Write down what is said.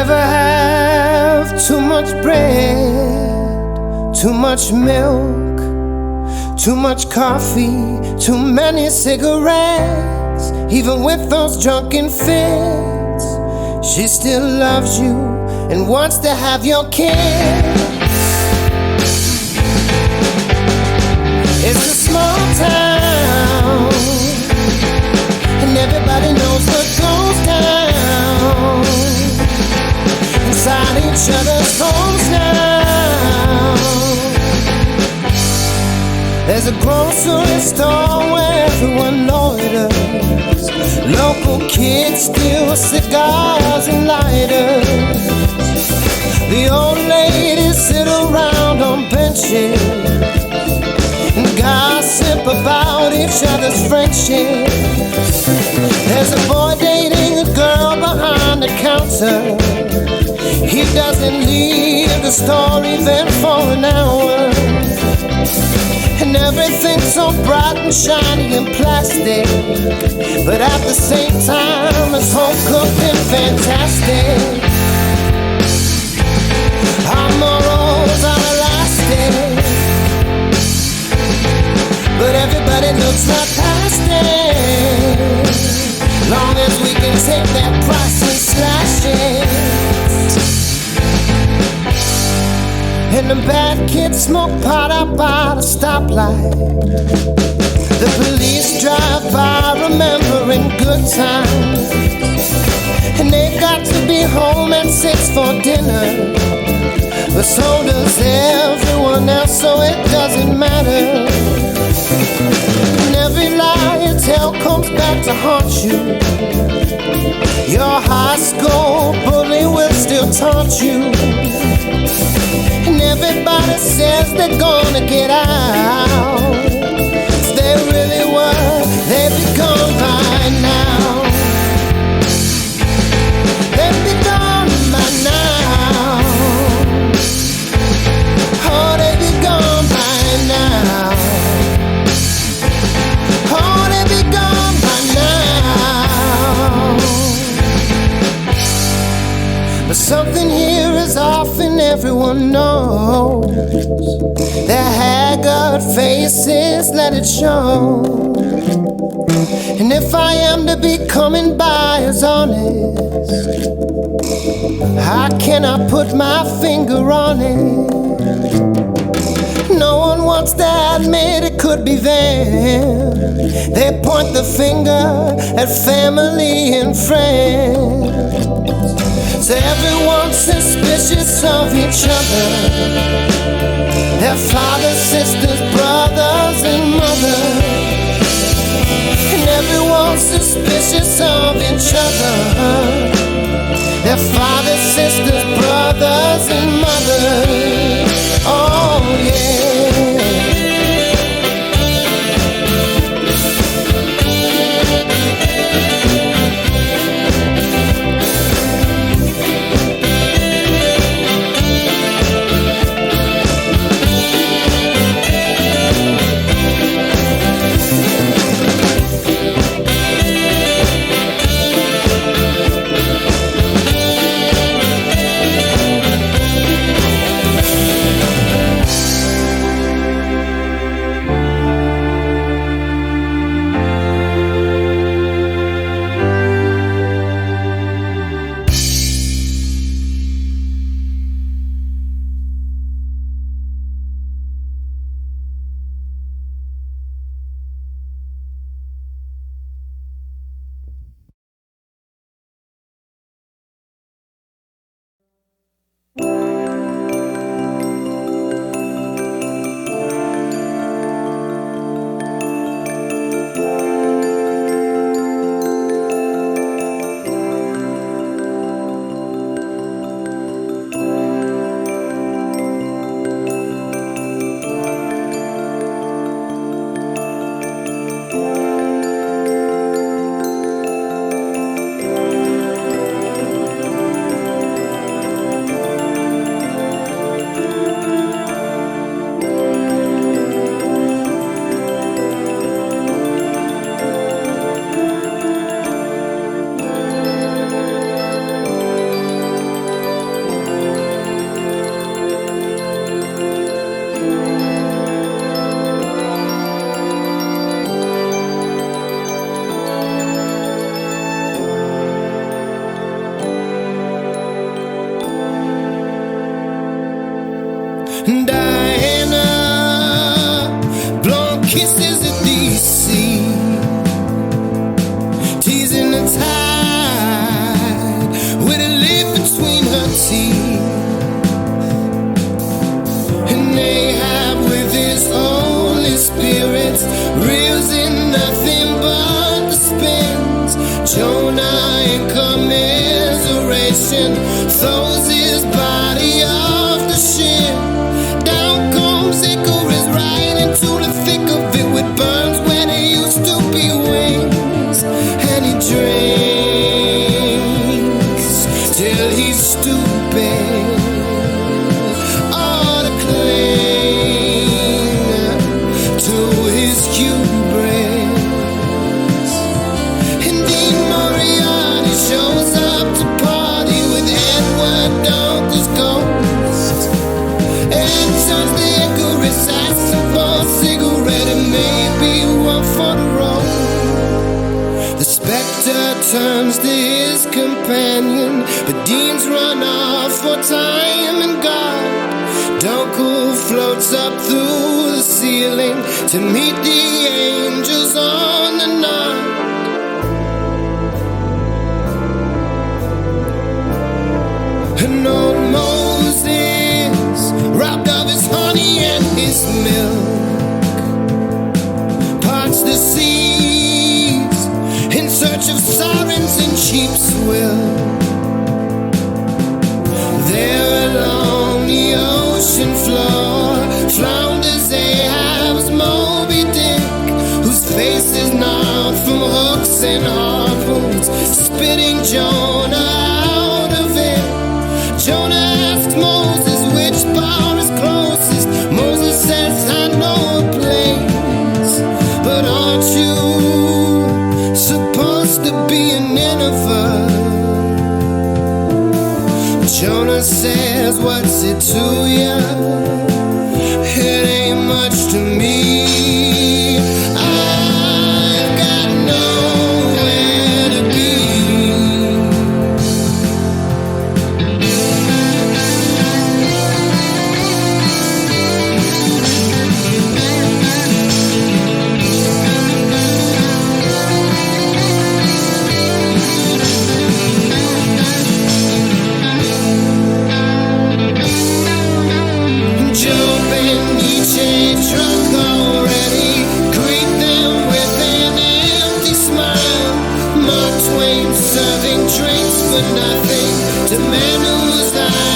never have too much bread, too much milk, too much coffee, too many cigarettes. Even with those drunken fits, she still loves you and wants to have your kids. It's a small town, and everybody knows what goes down inside each other's homes now. There's a grocery store where everyone loiters. Local kids steal cigars and lighters. The old ladies sit around on benches and gossip about each other's friendship. There's a boy dating a girl behind the counter. He doesn't leave the store even for an hour. And everything's so bright and shiny and plastic, but at the same time it's home cooked and fantastic. Our morals are elastic, but everybody looks like plastic. Long as we can take that price and slash it. And the bad kids smoke pot out by the stoplight. The police drive by remembering good times, and they've got to be home at 6 for dinner. But so does everyone else, so it doesn't matter. And every lie you tell comes back to haunt you. Your high school bully will still taunt you. And everybody says they're gonna get out. If they really were, they'd be gone by now. They'd be gone by now. Oh, they'd be gone by now. Oh, they'd be gone by now. But something here is off and everyone knows. Their haggard faces let it show. And if I am to be coming by as honest, how can I put my finger on it? No one wants to admit it could be them. They point the finger at family and friends. So everyone's suspicious of each other. Their fathers, sisters, brothers and mothers. And everyone's suspicious of each other. Their fathers, sisters, brothers and mothers. Oh yeah. Diana, blowing kisses at DC, teasing the tide with a lip between her teeth. And Ahab with his Holy Spirit reels in nothing but the spins. Jonah in commiseration throws his body off the ship. Down comes Icarus right into the thick of it with burns where there used to be wings. And he drinks till he's stupid. All to cling to his hubris. And Dean Moriarty shows up to party with Edward Duncan's ghost, and turns the Icarus asking for a cigarette and maybe one for the road. The specter turns to his companion, but Dean's run off for time and God. Dunkel floats up through the ceiling to meet the angels on the knock. And old Moses, robbed of his honey and his milk, parts the seas in search of sirens and cheap swill. There along the ocean floor flounders Ahab's Moby Dick, whose face is gnarled from hooks and harpoons, spitting Jonah out of it. Jonah asks Moses which bar is closest. Moses says, I know a place, but aren't you supposed to be in Nineveh? Jonah says, what's it to ya? It ain't much to me. I've got nowhere to be. Job and Nietzsche drunk already, greet them with an empty smile. Mark Twain serving drinks for nothing to men whose eyes